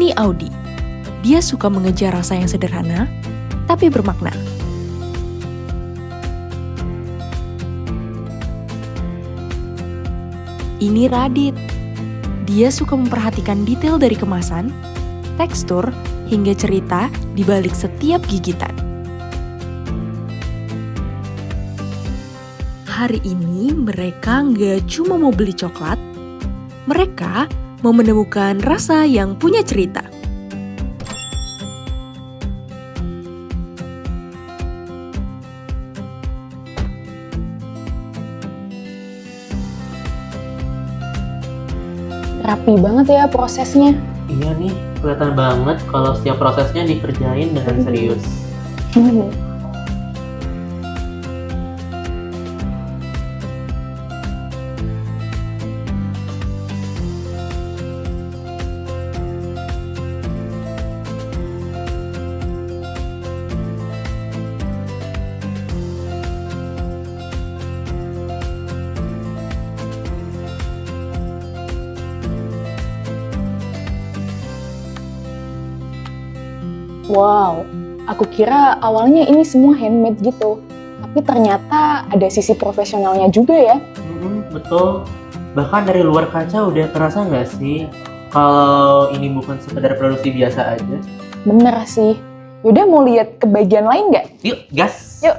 Ini Audi. Dia suka mengejar rasa yang sederhana, tapi bermakna. Ini Radit. Dia suka memperhatikan detail dari kemasan, tekstur, hingga cerita di balik setiap gigitan. Hari ini mereka nggak cuma mau beli coklat, mereka mau menemukan rasa yang punya cerita. Rapi banget ya prosesnya. Iya nih, kelihatan banget kalau setiap prosesnya dikerjain dengan serius. Wow, aku kira awalnya ini semua handmade gitu. Tapi ternyata ada sisi profesionalnya juga ya. Betul. Bahkan dari luar kaca udah kerasa nggak sih kalau ini bukan sekedar produksi biasa aja? Bener sih. Yaudah mau lihat ke bagian lain nggak? Yuk, gas! Yuk.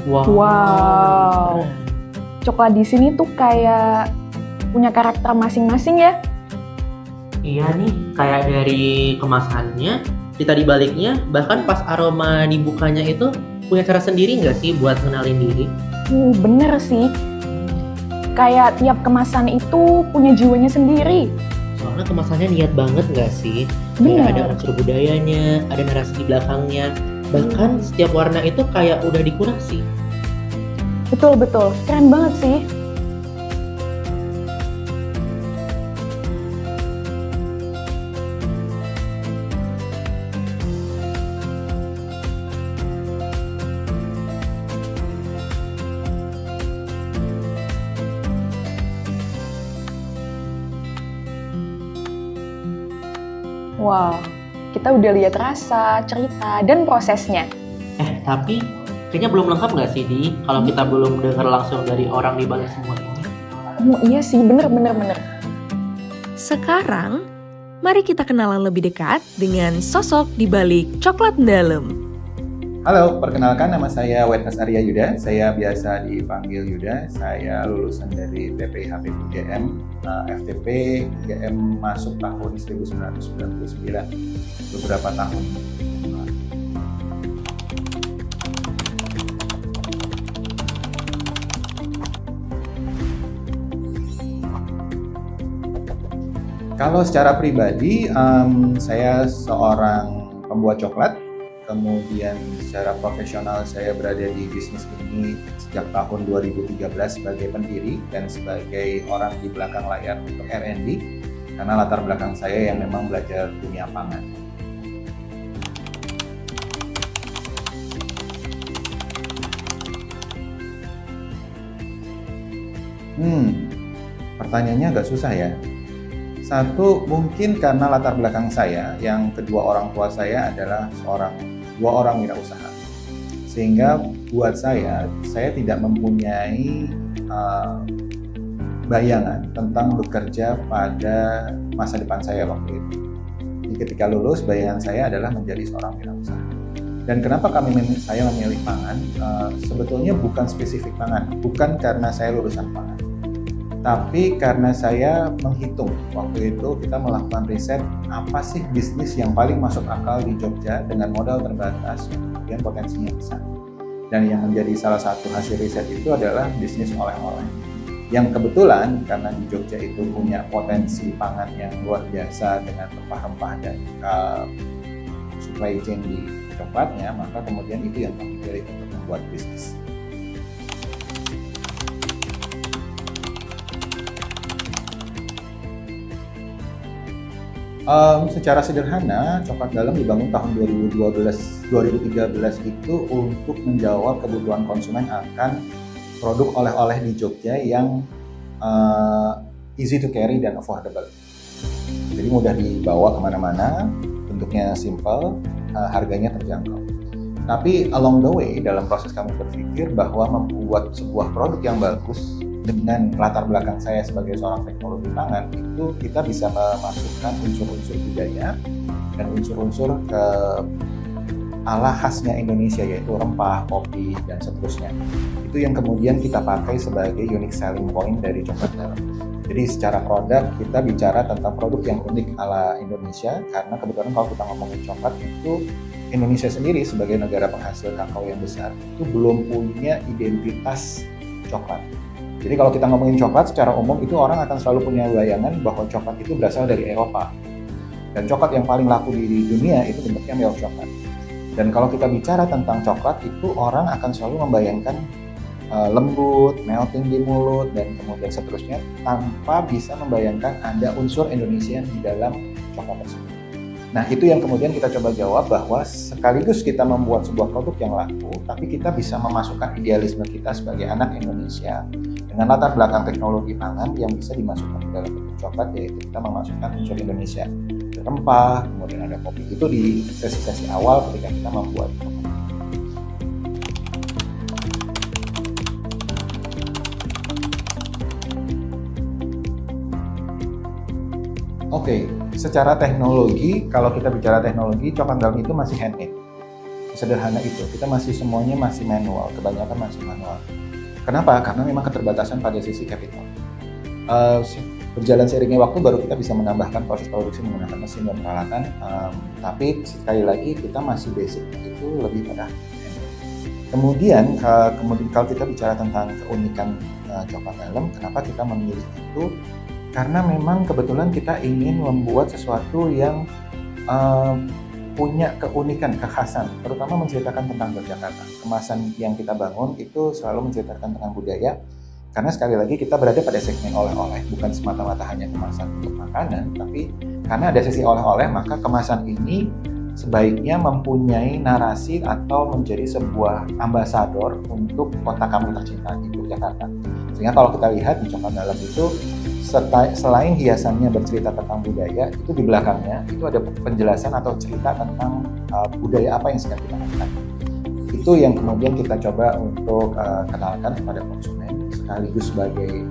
Wow. Coklat di sini tuh kayak punya karakter masing-masing ya. Iya nih, kayak dari kemasannya, cerita di baliknya, bahkan pas aroma dibukanya itu punya cara sendiri nggak sih buat kenalin diri? Bener sih. Kayak tiap kemasan itu punya jiwanya sendiri. Soalnya kemasannya niat banget nggak sih? Bener. Kayak ada unsur budayanya, ada narasi di belakangnya. Bahkan setiap warna itu kayak udah dikurasi. Betul-betul, keren banget sih. Wow, kita udah lihat rasa, cerita, dan prosesnya. Tapi kayaknya belum lengkap nggak sih, Di? Kalau kita belum dengar langsung dari orang di balik semua ini. Iya sih, bener. Sekarang, mari kita kenalan lebih dekat dengan sosok di balik coklat dalam. Halo, perkenalkan nama saya Wetnes Arya Yuda. Saya biasa dipanggil Yuda. Saya lulusan dari TPIHP UGM, FTP UGM masuk tahun 1999, beberapa tahun. Kalau secara pribadi, saya seorang pembuat coklat. Kemudian secara profesional saya berada di bisnis ini sejak tahun 2013 sebagai pendiri dan sebagai orang di belakang layar untuk R&D, karena latar belakang saya yang memang belajar dunia pangan. Pertanyaannya agak susah ya. Satu, mungkin karena latar belakang saya, yang kedua orang tua saya adalah dua orang wirausaha. Sehingga buat saya tidak mempunyai bayangan tentang bekerja pada masa depan saya waktu itu. Jadi ketika lulus, bayangan saya adalah menjadi seorang wirausaha. Dan kenapa saya memilih pangan? Sebetulnya bukan spesifik pangan, bukan karena saya lulusan pangan. Tapi karena saya menghitung, waktu itu kita melakukan riset apa sih bisnis yang paling masuk akal di Jogja dengan modal terbatas, kemudian potensinya besar. Dan yang menjadi salah satu hasil riset itu adalah bisnis oleh-oleh. Yang kebetulan karena di Jogja itu punya potensi pangan yang luar biasa dengan rempah-rempah dan supply chain di tempatnya, maka kemudian itu yang kami pilih untuk membuat bisnis. Secara sederhana, Coklat Dalam dibangun tahun 2013 itu untuk menjawab kebutuhan konsumen akan produk oleh-oleh di Jogja yang easy to carry dan affordable. Jadi mudah dibawa kemana-mana, bentuknya simple, harganya terjangkau. Tapi along the way, dalam proses kami berpikir bahwa membuat sebuah produk yang bagus dengan latar belakang saya sebagai seorang teknologi pangan, itu kita bisa memasukkan unsur-unsur budaya dan unsur-unsur ke ala khasnya Indonesia, yaitu rempah, kopi, dan seterusnya. Itu yang kemudian kita pakai sebagai unique selling point dari Coklat Dalam. Jadi secara produk kita bicara tentang produk yang unik ala Indonesia, karena kebetulan kalau kita ngomongin coklat itu Indonesia sendiri sebagai negara penghasil kakao yang besar itu belum punya identitas coklat. Jadi kalau kita ngomongin coklat secara umum itu orang akan selalu punya bayangan bahwa coklat itu berasal dari Eropa. Dan coklat yang paling laku di dunia itu bentuknya milk coklat. Dan kalau kita bicara tentang coklat itu orang akan selalu membayangkan lembut, melting di mulut, dan kemudian seterusnya tanpa bisa membayangkan ada unsur Indonesian di dalam coklat tersebut. Nah, itu yang kemudian kita coba jawab bahwa sekaligus kita membuat sebuah produk yang laku, tapi kita bisa memasukkan idealisme kita sebagai anak Indonesia dengan latar belakang teknologi pangan yang bisa dimasukkan ke dalam bentuk coklat, yaitu kita memasukkan unsur Indonesia. Ada rempah, kemudian ada kopi. Itu di sesi-sesi awal ketika kita membuat coklat. Oke, secara teknologi, kalau kita bicara teknologi, Coklat Dalam itu masih handmade. Sederhana itu, kita semuanya masih manual, kebanyakan masih manual. Kenapa? Karena memang keterbatasan pada sisi capital. Berjalan seiringnya waktu baru kita bisa menambahkan proses produksi menggunakan mesin dan peralatan, tapi sekali lagi kita masih basic, itu lebih pada handmade. Kemudian kalau kita bicara tentang keunikan Coklat Dalam, kenapa kita memilih itu? Karena memang kebetulan kita ingin membuat sesuatu yang punya keunikan, kekhasan, terutama menceritakan tentang Yogyakarta. Kemasan yang kita bangun itu selalu menceritakan tentang budaya, karena sekali lagi kita berada pada segmen oleh-oleh, bukan semata-mata hanya kemasan untuk makanan, tapi karena ada sisi oleh-oleh, maka kemasan ini sebaiknya mempunyai narasi atau menjadi sebuah ambasador untuk kota kami tercinta di Yogyakarta. Sehingga kalau kita lihat di Coklat Dalam itu, selain hiasannya bercerita tentang budaya, itu di belakangnya itu ada penjelasan atau cerita tentang budaya apa yang sedang kita lakukan. Itu yang kemudian kita coba untuk kenalkan kepada konsumen sekaligus sebagai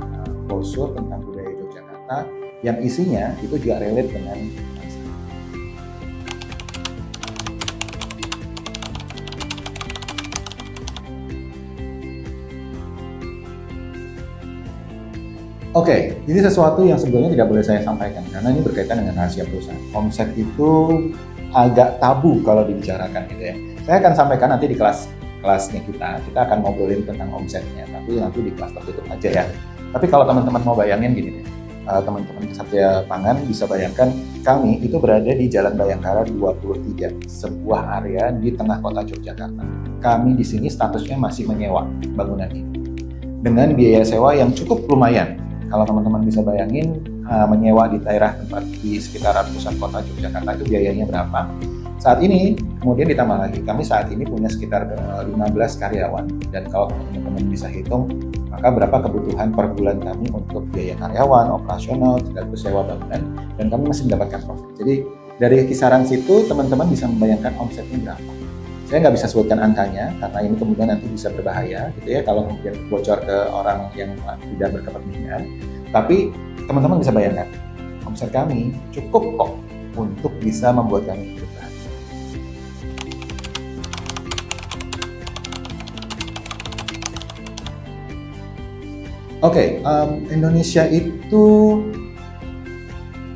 brosur tentang budaya Yogyakarta yang isinya itu juga relate dengan bangsa. Oke, ini sesuatu yang sebetulnya tidak boleh saya sampaikan karena ini berkaitan dengan rahasia perusahaan. Omset itu agak tabu kalau dibicarakan gitu ya. Saya akan sampaikan nanti di kelasnya kita akan ngobrolin tentang omsetnya, tapi nanti di kelas tertutup aja ya. Tapi kalau teman-teman mau bayangin gini deh, teman-teman Kesatria Pangan bisa bayangkan kami itu berada di Jalan Bayangkara 23, sebuah area di tengah kota Yogyakarta. Kami di sini statusnya masih menyewa bangunan ini dengan biaya sewa yang cukup lumayan. Kalau teman-teman bisa bayangin menyewa di daerah tempat di sekitaran pusat kota Yogyakarta itu biayanya berapa. Saat ini kemudian ditambah lagi, kami saat ini punya sekitar 15 karyawan, dan kalau teman-teman bisa hitung maka berapa kebutuhan per bulan kami untuk biaya karyawan, operasional, sekaligus sewa bangunan, dan kami masih mendapatkan profit. Jadi dari kisaran situ teman-teman bisa membayangkan omsetnya berapa. Saya nggak bisa sebutkan angkanya karena ini kemudian nanti bisa berbahaya gitu ya kalau kemudian bocor ke orang yang tidak berkepentingan. Tapi teman-teman bisa bayangkan omset kami cukup kok untuk bisa membuat kami berbahagia. Oke, Indonesia itu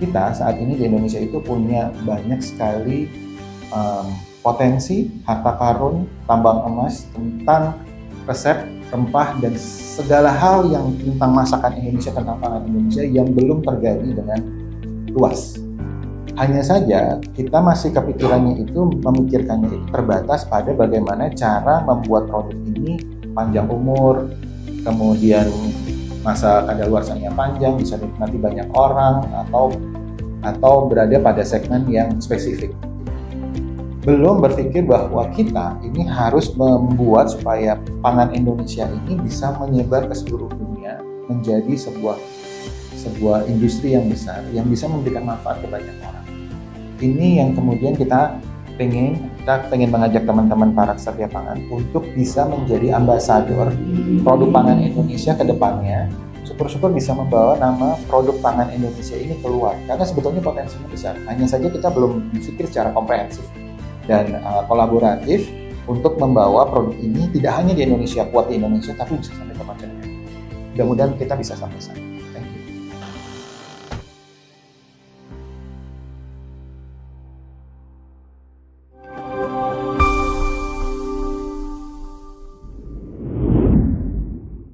kita saat ini di Indonesia itu punya banyak sekali potensi, harta karun, tambang emas, tentang resep, rempah, dan segala hal yang tentang masakan Indonesia, tentang pangan Indonesia yang belum tergali dengan luas. Hanya saja kita masih kepikirannya itu, memikirkannya itu terbatas pada bagaimana cara membuat produk ini panjang umur, kemudian masa kadaluarsanya panjang, bisa dinikmati banyak orang, atau atau berada pada segmen yang spesifik. Belum berpikir bahwa kita ini harus membuat supaya pangan Indonesia ini bisa menyebar ke seluruh dunia menjadi sebuah industri yang besar yang bisa memberikan manfaat ke banyak orang. Ini yang kemudian kita pengen mengajak teman-teman para satria pangan untuk bisa menjadi ambasador produk pangan Indonesia ke depannya. Syukur-syukur bisa membawa nama produk pangan Indonesia ini keluar, karena sebetulnya potensinya besar. Hanya saja kita belum berpikir secara komprehensif dan kolaboratif untuk membawa produk ini tidak hanya di Indonesia, kuat di Indonesia, tapi bisa sampai ke mancanegara. Mudah-mudahan kita bisa sampai sana.